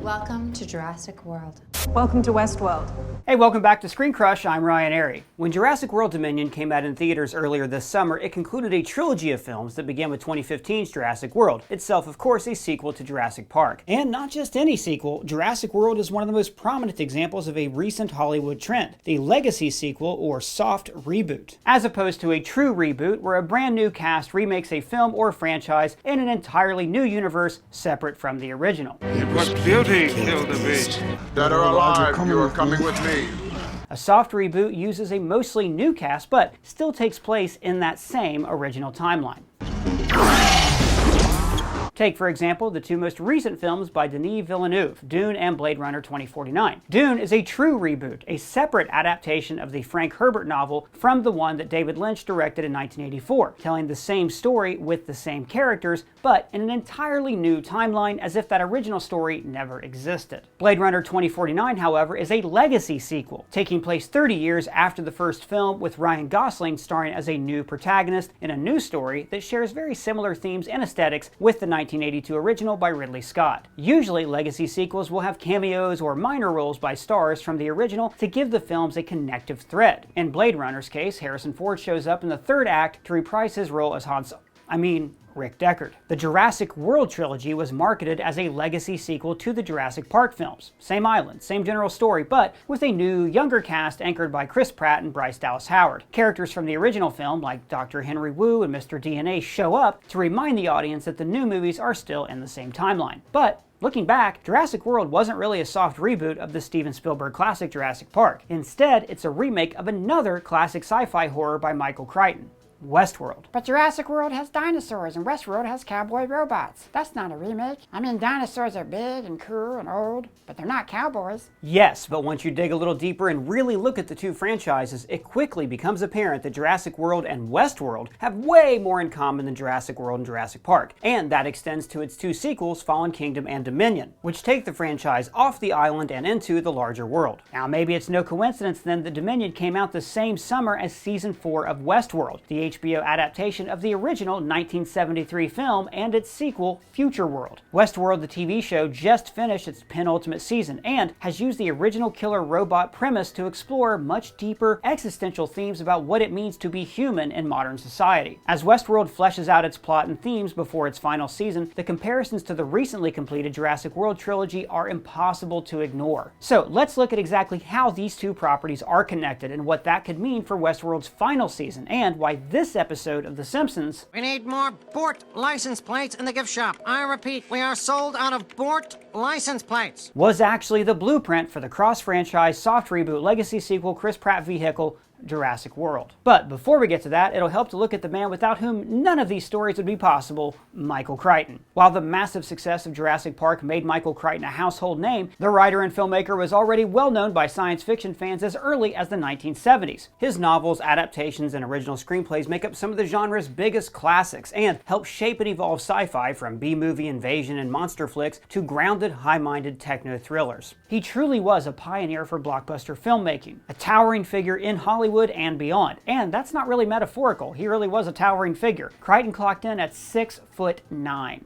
Welcome to Jurassic World. Welcome to Westworld. Hey, welcome back to ScreenCrush. I'm Ryan Airy. When Jurassic World Dominion came out in theaters earlier this summer, it concluded a trilogy of films that began with 2015's Jurassic World, itself of course a sequel to Jurassic Park. And not just any sequel, Jurassic World is one of the most prominent examples of a recent Hollywood trend, the legacy sequel or soft reboot. As opposed to a true reboot where a brand new cast remakes a film or franchise in an entirely new universe separate from the original. It was beauty killed the beast. Dead or alive, you are coming with me. A soft reboot uses a mostly new cast, but still takes place in that same original timeline. Take, for example, the two most recent films by Denis Villeneuve, Dune and Blade Runner 2049. Dune is a true reboot, a separate adaptation of the Frank Herbert novel from the one that David Lynch directed in 1984, telling the same story with the same characters, but in an entirely new timeline as if that original story never existed. Blade Runner 2049, however, is a legacy sequel, taking place 30 years after the first film, with Ryan Gosling starring as a new protagonist in a new story that shares very similar themes and aesthetics with the 1982 original by Ridley Scott. Usually, legacy sequels will have cameos or minor roles by stars from the original to give the films a connective thread. In Blade Runner's case, Harrison Ford shows up in the third act to reprise his role as Rick Deckard. The Jurassic World trilogy was marketed as a legacy sequel to the Jurassic Park films. Same island, same general story, but with a new, younger cast anchored by Chris Pratt and Bryce Dallas Howard. Characters from the original film, like Dr. Henry Wu and Mr. DNA, show up to remind the audience that the new movies are still in the same timeline. But looking back, Jurassic World wasn't really a soft reboot of the Steven Spielberg classic Jurassic Park. Instead, it's a remake of another classic sci-fi horror by Michael Crichton, WESTWORLD. But Jurassic World has dinosaurs and Westworld has cowboy robots. That's not a remake. I mean, dinosaurs are big and cool and old, but they're not cowboys. Yes, but once you dig a little deeper and really look at the two franchises, it quickly becomes apparent that Jurassic World and WESTWORLD have way more in common than Jurassic World and Jurassic Park. And that extends to its two sequels, Fallen Kingdom and Dominion, which take the franchise off the island and into the larger world. Now, maybe it's no coincidence then that Dominion came out the same summer as Season 4 of WESTWORLD, the HBO adaptation of the original 1973 film and its sequel, Future World. WESTWORLD, the TV show, just finished its penultimate season and has used the original killer robot premise to explore much deeper existential themes about what it means to be human in modern society. As WESTWORLD fleshes out its plot and themes before its final season, the comparisons to the recently completed Jurassic World trilogy are impossible to ignore. So let's look at exactly how these two properties are connected and what that could mean for WESTWORLD's final season, and why this episode of The Simpsons. We need more Bort license plates in the gift shop. I repeat, we are sold out of Bort license plates. Was actually the blueprint for the cross-franchise soft reboot legacy sequel Chris Pratt vehicle, Jurassic World. But before we get to that, it'll help to look at the man without whom none of these stories would be possible, Michael Crichton. While the massive success of Jurassic Park made Michael Crichton a household name, the writer and filmmaker was already well known by science fiction fans as early as the 1970s. His novels, adaptations, and original screenplays make up some of the genre's biggest classics and help shape and evolve sci-fi from B-movie invasion and monster flicks to grounded, high-minded techno thrillers. He truly was a pioneer for blockbuster filmmaking, a towering figure in Hollywood and beyond. And that's not really metaphorical. He really was a towering figure. Crichton clocked in at 6'9".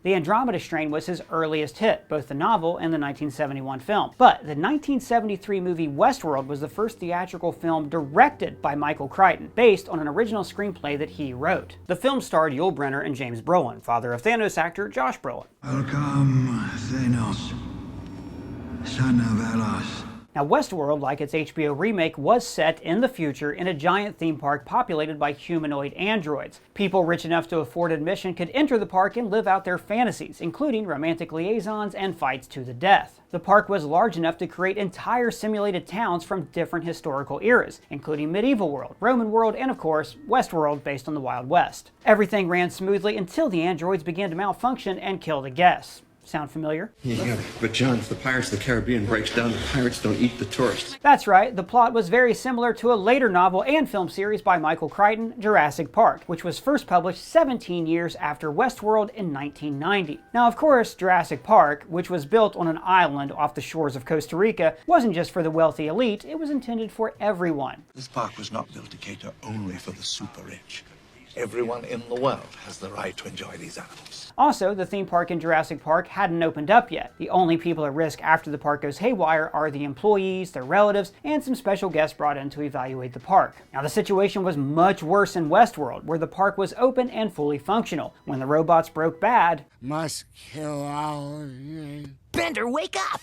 The Andromeda Strain was his earliest hit, both the novel and the 1971 film. But the 1973 movie WESTWORLD was the first theatrical film directed by Michael Crichton, based on an original screenplay that he wrote. The film starred Yul Brenner and James Brolin, father of Thanos actor Josh Brolin. Welcome, Thanos, son of Elos. Now, WESTWORLD, like its HBO remake, was set in the future in a giant theme park populated by humanoid androids. People rich enough to afford admission could enter the park and live out their fantasies, including romantic liaisons and fights to the death. The park was large enough to create entire simulated towns from different historical eras, including medieval world, Roman world, and of course, WESTWORLD based on the Wild West. Everything ran smoothly until the androids began to malfunction and kill the guests. Sound familiar? Yeah, but John, if the Pirates of the Caribbean breaks down, the pirates don't eat the tourists. That's right, the plot was very similar to a later novel and film series by Michael Crichton, Jurassic Park, which was first published 17 years after WESTWORLD in 1990. Now, of course, Jurassic Park, which was built on an island off the shores of Costa Rica, wasn't just for the wealthy elite, it was intended for everyone. This park was not built to cater only for the super rich. Everyone in the world has the right to enjoy these animals. Also, the theme park in Jurassic Park hadn't opened up yet. The only people at risk after the park goes haywire are the employees, their relatives, and some special guests brought in to evaluate the park. Now, the situation was much worse in Westworld, where the park was open and fully functional. When the robots broke bad, must kill all. Bender, wake up!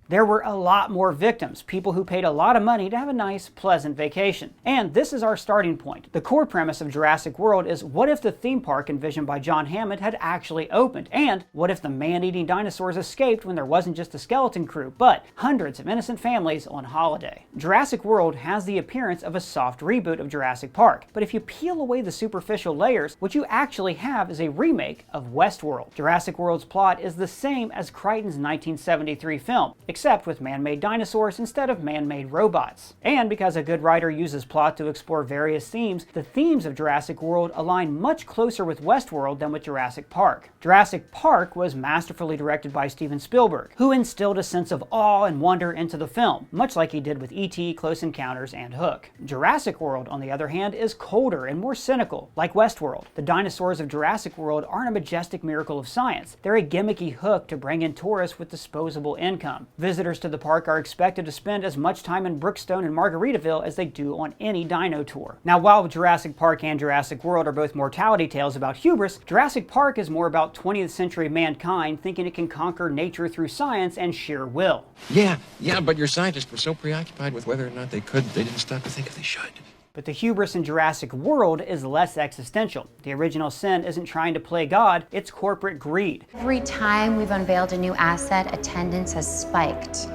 there were a lot more victims, people who paid a lot of money to have a nice, pleasant vacation. And this is our starting point. The core premise of Jurassic World is, what if the theme park envisioned by John Hammond had actually opened? And what if the man-eating dinosaurs escaped when there wasn't just a skeleton crew, but hundreds of innocent families on holiday? Jurassic World has the appearance of a soft reboot of Jurassic Park, but if you peel away the superficial layers, what you actually have is a remake of Westworld. Jurassic World's plot is the same as Crichton's 1973 film, except with man-made dinosaurs instead of man-made robots. And because a good writer uses plot to explore various themes, the themes of Jurassic World align much closer with Westworld than with Jurassic Park. Jurassic Park was masterfully directed by Steven Spielberg, who instilled a sense of awe and wonder into the film, much like he did with E.T., Close Encounters, and Hook. Jurassic World, on the other hand, is colder and more cynical. Like Westworld, the dinosaurs of Jurassic World aren't a majestic miracle of science. They're a gimmicky hook to bring in tourists with disposable income. Visitors to the park are expected to spend as much time in Brookstone and Margaritaville as they do on any dino tour. Now, while Jurassic Park and Jurassic World are both mortality tales about hubris, Jurassic Park is more about 20th century mankind thinking it can conquer nature through science and sheer will. Yeah, but your scientists were so preoccupied with whether or not they could, they didn't stop to think if they should. But the hubris in Jurassic World is less existential. The original sin isn't trying to play God, it's corporate greed. Every time we've unveiled a new asset, attendance has spiked.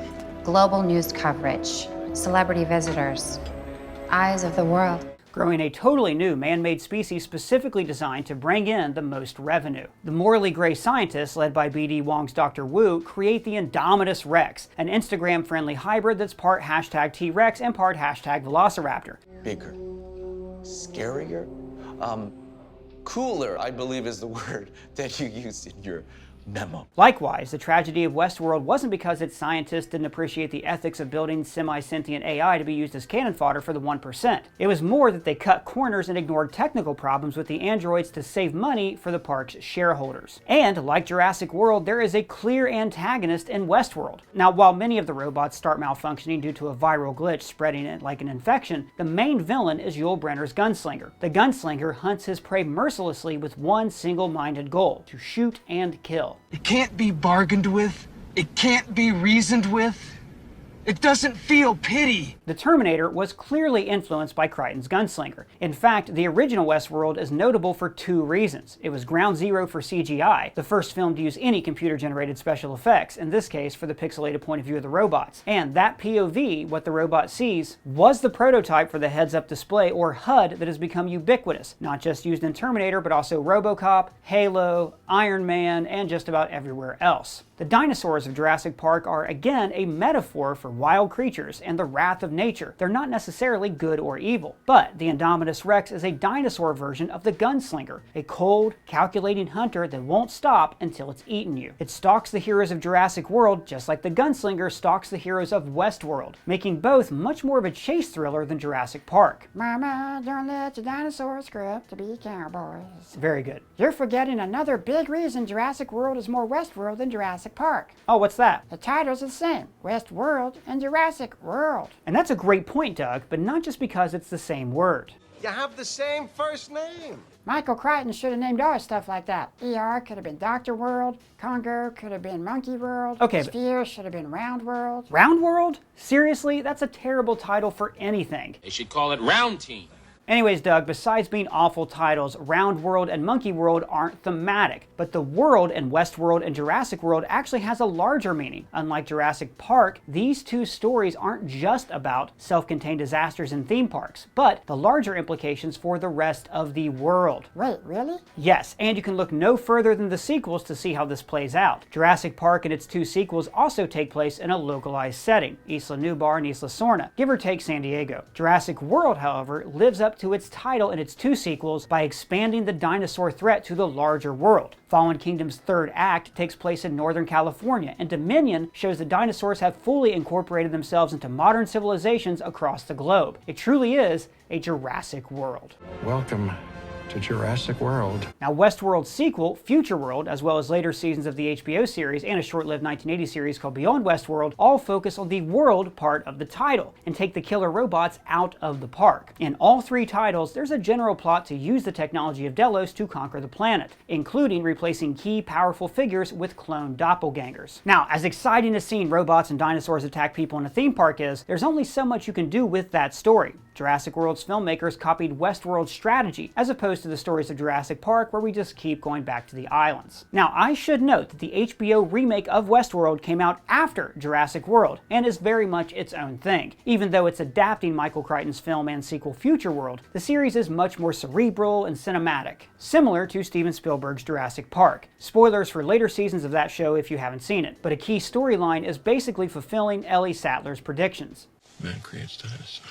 Global news coverage, celebrity visitors, eyes of the world. Growing a totally new man-made species specifically designed to bring in the most revenue. The morally gray scientists, led by B.D. Wong's Dr. Wu, create the Indominus Rex, an Instagram-friendly hybrid that's part hashtag T-Rex and part hashtag Velociraptor. Bigger, scarier, cooler, I believe is the word that you used in your memo. Likewise, the tragedy of Westworld wasn't because its scientists didn't appreciate the ethics of building semi-sentient AI to be used as cannon fodder for the 1%. It was more that they cut corners and ignored technical problems with the androids to save money for the park's shareholders. And like Jurassic World, there is a clear antagonist in Westworld. Now, while many of the robots start malfunctioning due to a viral glitch spreading it like an infection, the main villain is Yul Brenner's Gunslinger. The Gunslinger hunts his prey mercilessly with one single-minded goal: to shoot and kill. It can't be bargained with. It can't be reasoned with. It doesn't feel pity. The Terminator was clearly influenced by Crichton's Gunslinger. In fact, the original Westworld is notable for two reasons. It was ground zero for CGI, the first film to use any computer-generated special effects, in this case for the pixelated point of view of the robots. And that POV, what the robot sees, was the prototype for the heads-up display, or HUD, that has become ubiquitous, not just used in Terminator, but also RoboCop, Halo, Iron Man, and just about everywhere else. The dinosaurs of Jurassic Park are, again, a metaphor for wild creatures and the wrath of nature. They're not necessarily good or evil. But the Indominus Rex is a dinosaur version of the Gunslinger, a cold, calculating hunter that won't stop until it's eaten you. It stalks the heroes of Jurassic World just like the Gunslinger stalks the heroes of Westworld, making both much more of a chase thriller than Jurassic Park. Mama, don't let your dinosaurs grow up to be cowboys. Very good. You're forgetting another big reason Jurassic World is more Westworld than Jurassic Park. Oh, what's that? The titles are the same, Westworld and Jurassic World. And that's a great point, Doug, but not just because it's the same word. You have the same first name. Michael Crichton should have named all his stuff like that. ER could have been Dr. World, Congo could have been Monkey World, okay, Sphere should have been Round World. Round World? Seriously? That's a terrible title for anything. They should call it Round Team. Anyways, Doug, besides being awful titles, Round World and Monkey World aren't thematic, but the world in Westworld and Jurassic World actually has a larger meaning. Unlike Jurassic Park, these two stories aren't just about self-contained disasters in theme parks, but the larger implications for the rest of the world. Wait, really? Yes, and you can look no further than the sequels to see how this plays out. Jurassic Park and its two sequels also take place in a localized setting, Isla Nublar and Isla Sorna, give or take San Diego. Jurassic World, however, lives up to its title in its 2 sequels by expanding the dinosaur threat to the larger world. Fallen Kingdom's 3rd act takes place in Northern California, and Dominion shows the dinosaurs have fully incorporated themselves into modern civilizations across the globe. It truly is a Jurassic World. Welcome to Jurassic World. Now, Westworld's sequel, Future World, as well as later seasons of the HBO series and a short-lived 1980 series called Beyond Westworld, all focus on the world part of the title and take the killer robots out of the park. In all 3 titles, there's a general plot to use the technology of Delos to conquer the planet, including replacing key powerful figures with clone doppelgangers. Now, as exciting as seeing robots and dinosaurs attack people in a theme park is, there's only so much you can do with that story. Jurassic World's filmmakers copied Westworld's strategy, as opposed to the stories of Jurassic Park, where we just keep going back to the islands. Now, I should note that the HBO remake of Westworld came out after Jurassic World, and is very much its own thing. Even though it's adapting Michael Crichton's film and sequel Future World, the series is much more cerebral and cinematic, similar to Steven Spielberg's Jurassic Park. Spoilers for later seasons of that show if you haven't seen it, but a key storyline is basically fulfilling Ellie Sattler's predictions. Man creates dinosaurs.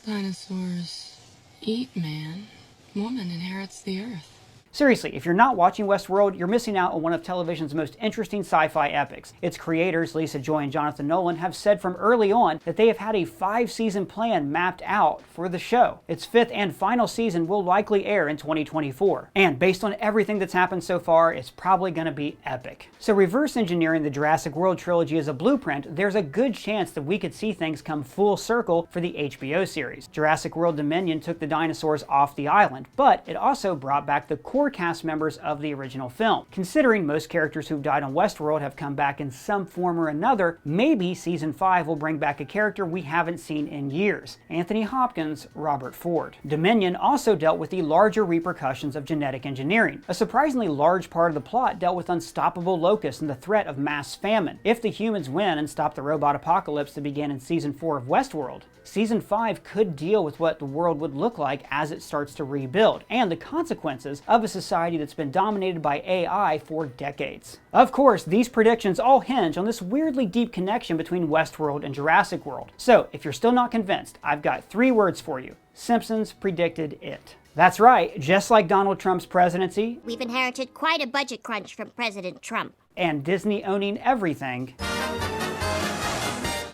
Dinosaurs eat man. Woman inherits the earth. Seriously, if you're not watching Westworld, you're missing out on one of television's most interesting sci-fi epics. Its creators, Lisa Joy and Jonathan Nolan, have said from early on that they have had a 5-season plan mapped out for the show. Its 5th and final season will likely air in 2024. And based on everything that's happened so far, it's probably going to be epic. So reverse engineering the Jurassic World trilogy as a blueprint, there's a good chance that we could see things come full circle for the HBO series. Jurassic World Dominion took the dinosaurs off the island, but it also brought back the core cast members of the original film. Considering most characters who've died on Westworld have come back in some form or another, maybe Season 5 will bring back a character we haven't seen in years. Anthony Hopkins, Robert Ford. Dominion also dealt with the larger repercussions of genetic engineering. A surprisingly large part of the plot dealt with unstoppable locusts and the threat of mass famine. If the humans win and stop the robot apocalypse that began in Season 4 of Westworld, Season 5 could deal with what the world would look like as it starts to rebuild, and the consequences of a society that's been dominated by AI for decades. Of course, these predictions all hinge on this weirdly deep connection between Westworld and Jurassic World. So, if you're still not convinced, I've got 3 words for you. Simpsons predicted it. That's right, just like Donald Trump's presidency, we've inherited quite a budget crunch from President Trump. And Disney owning everything,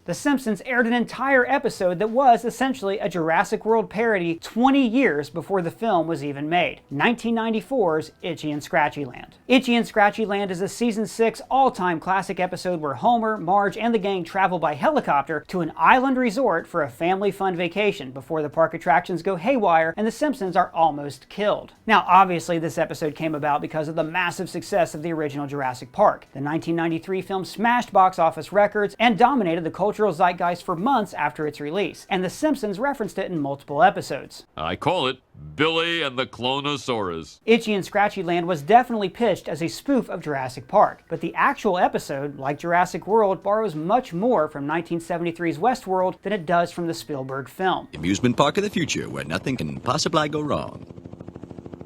The Simpsons aired an entire episode that was essentially a Jurassic World parody 20 years before the film was even made. 1994's Itchy and Scratchy Land. Itchy and Scratchy Land is a Season 6 all-time classic episode where Homer, Marge, and the gang travel by helicopter to an island resort for a family fun vacation before the park attractions go haywire and the Simpsons are almost killed. Now, obviously, this episode came about because of the massive success of the original Jurassic Park. The 1993 film smashed box office records and dominated the cultural zeitgeist for months after its release, and The Simpsons referenced it in multiple episodes. I call it Billy and the Clonosaurus. Itchy and Scratchy Land was definitely pitched as a spoof of Jurassic Park, but the actual episode, like Jurassic World, borrows much more from 1973's Westworld than it does from the Spielberg film. Amusement park of the future where nothing can possibly go wrong.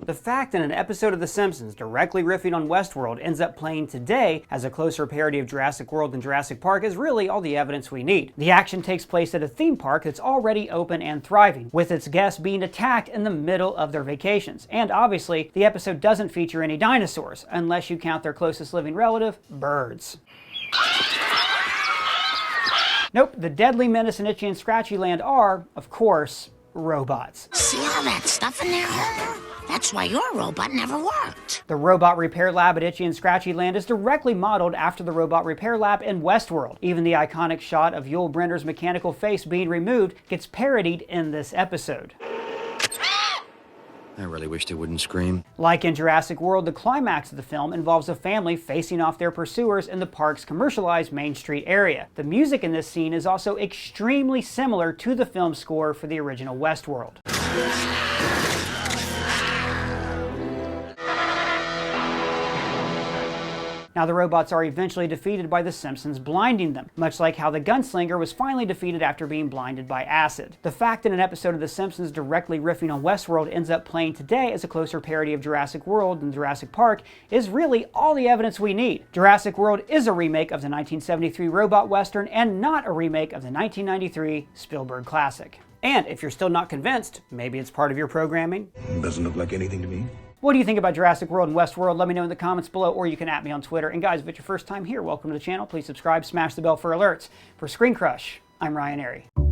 The fact that an episode of The Simpsons directly riffing on Westworld ends up playing today as a closer parody of Jurassic World than Jurassic Park is really all the evidence we need. The action takes place at a theme park that's already open and thriving, with its guests being attacked in the middle of their vacations. And obviously, the episode doesn't feature any dinosaurs, unless you count their closest living relative, birds. Nope, the deadly menace in Itchy and Scratchy Land are, of course, robots. See all that stuff in there, Homer? That's why your robot never worked. The robot repair lab at Itchy and Scratchy Land is directly modeled after the robot repair lab in Westworld. Even the iconic shot of Yul Brenner's mechanical face being removed gets parodied in this episode. I really wish they wouldn't scream. Like in Jurassic World, the climax of the film involves a family facing off their pursuers in the park's commercialized Main Street area. The music in this scene is also extremely similar to the film score for the original Westworld. Now, the robots are eventually defeated by the Simpsons blinding them, much like how the Gunslinger was finally defeated after being blinded by acid. The fact that an episode of The Simpsons directly riffing on Westworld ends up playing today as a closer parody of Jurassic World than Jurassic Park is really all the evidence we need. Jurassic World is a remake of the 1973 robot western and not a remake of the 1993 Spielberg classic. And if you're still not convinced, maybe it's part of your programming. Doesn't look like anything to me. What do you think about Jurassic World and Westworld? Let me know in the comments below, or you can @me on Twitter. And guys, if it's your first time here, welcome to the channel. Please subscribe, smash the bell for alerts. For ScreenCrush, I'm Ryan Airy.